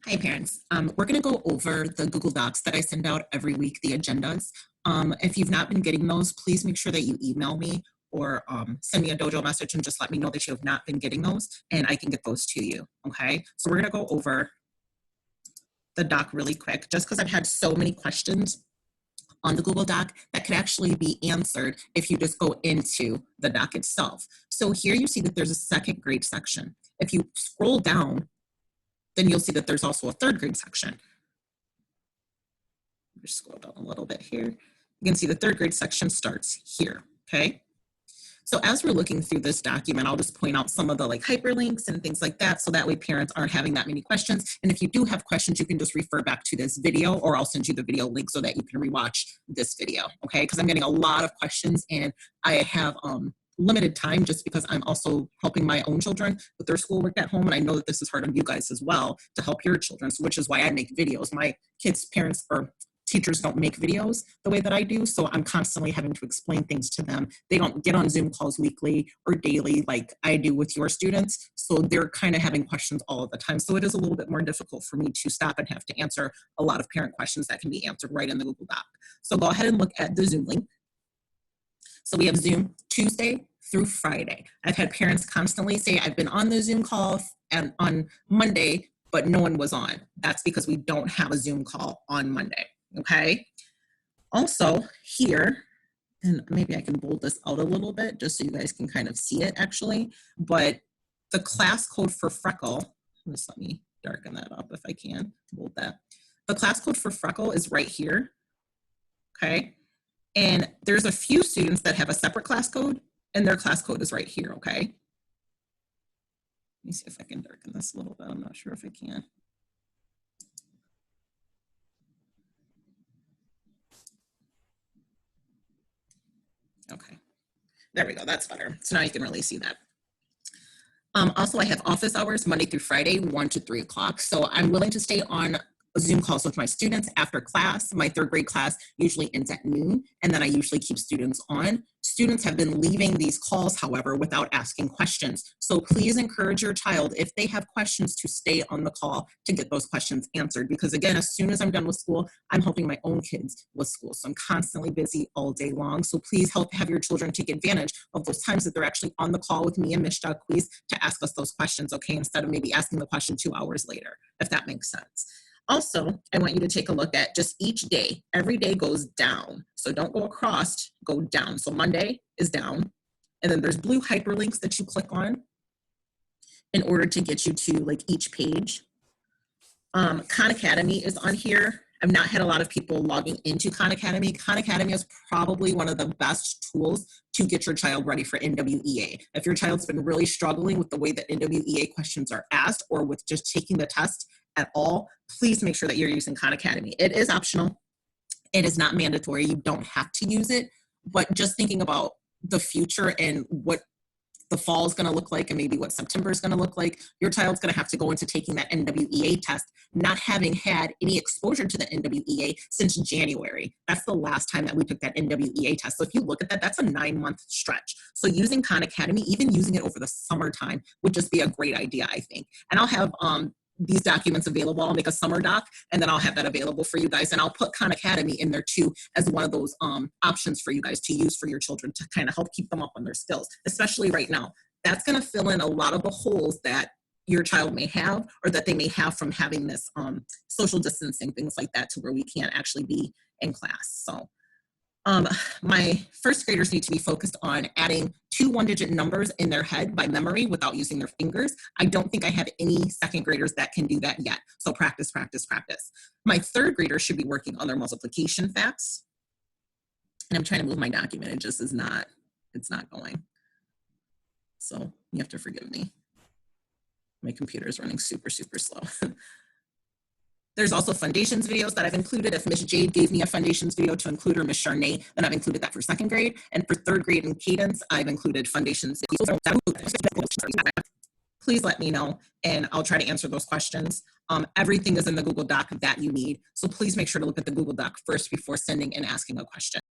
Hi, parents. We're going to go over the Google Docs that I send out every week, the agendas. If you've not been getting those, please make sure that you email me or send me a Dojo message and just let me know that you have not been getting those, and I can get those to you, okay? So we're going to go over the doc really quick, just because I've had so many questions on the Google Doc that could actually be answered if you just go into the doc itself. So here you see that there's a second grade section. If you scroll down, then you'll see that there's also a third grade section. Just scroll down a little bit here. You can see the third grade section starts here, okay? So as we're looking through this document, I'll just point out some of the hyperlinks and things like that, so that way parents aren't having that many questions. And if you do have questions, you can just refer back to this video, or I'll send you the video link so that you can rewatch this video, okay? Because I'm getting a lot of questions and I have limited time, just because I'm also helping my own children with their schoolwork at home. And I know that this is hard on you guys as well to help your children, which is why I make videos. My kids' parents or teachers don't make videos the way that I do, so I'm constantly having to explain things to them. They don't get on Zoom calls weekly or daily like I do with your students, so they're kind of having questions all of the time. So it is a little bit more difficult for me to stop and have to answer a lot of parent questions that can be answered right in the Google Doc. So go ahead and look at the Zoom link. So we have Zoom Tuesday through Friday. I've had parents constantly say, I've been on the Zoom call and on Monday, but no one was on. That's because we don't have a Zoom call on Monday. Okay. Also here, and maybe I can bold this out a little bit just so you guys can kind of see it actually, but the class code for Freckle, just let me darken that up if I can, bold that. The class code for Freckle is right here. Okay. And there's a few students that have a separate class code, and their class code is right here. Okay. Let me see if I can darken this a little bit. I'm not sure if I can. Okay, there we go, that's better. So now you can really see that. Also, I have office hours Monday through Friday, 1 to 3 o'clock. So I'm willing to stay on Zoom calls with my students after class. My third grade class usually ends at noon, and then I usually keep students on. Students have been leaving these calls, however, without asking questions. So please encourage your child, if they have questions, to stay on the call to get those questions answered. Because again, as soon as I'm done with school, I'm helping my own kids with school. So I'm constantly busy all day long. So please have your children take advantage of those times that they're actually on the call with me and Ms. Jacquees to ask us those questions, okay? Instead of maybe asking the question 2 hours later, if that makes sense. Also, I want you to take a look at just each day. Every day goes down. So don't go across, go down. So Monday is down. And then there's blue hyperlinks that you click on in order to get you to each page. Khan Academy is on here. I've not had a lot of people logging into Khan Academy. Khan Academy is probably one of the best tools to get your child ready for NWEA. If your child's been really struggling with the way that NWEA questions are asked, or with just taking the test at all, please make sure that you're using Khan Academy. It is optional. It is not mandatory. You don't have to use it, but just thinking about the future and what the fall is going to look like, and maybe what September is going to look like, your child's going to have to go into taking that NWEA test, not having had any exposure to the NWEA since January. That's the last time that we took that NWEA test. So if you look at that, that's a 9-month stretch. So using Khan Academy, even using it over the summertime, would just be a great idea, I think. And I'll have these documents available. I'll make a summer doc, and then I'll have that available for you guys. And I'll put Khan Academy in there too, as one of those options for you guys to use for your children to kind of help keep them up on their skills, especially right now. That's going to fill in a lot of the holes that your child may have, or that they may have from having this social distancing, things like that, to where we can't actually be in class. So my first graders need to be focused on adding 2 one-digit numbers in their head by memory without using their fingers. I don't think I have any second graders that can do that yet. So practice, practice, practice. My third graders should be working on their multiplication facts. And I'm trying to move my document. It just is not, it's not going. So you have to forgive me. My computer is running super, super slow. There's also foundations videos that I've included. If Miss Jade gave me a foundations video to include, or Miss Charnay, then I've included that for second grade. And for third grade and cadence, I've included foundations videos. Please let me know, and I'll try to answer those questions. Everything is in the Google Doc that you need. So please make sure to look at the Google Doc first before sending and asking a question.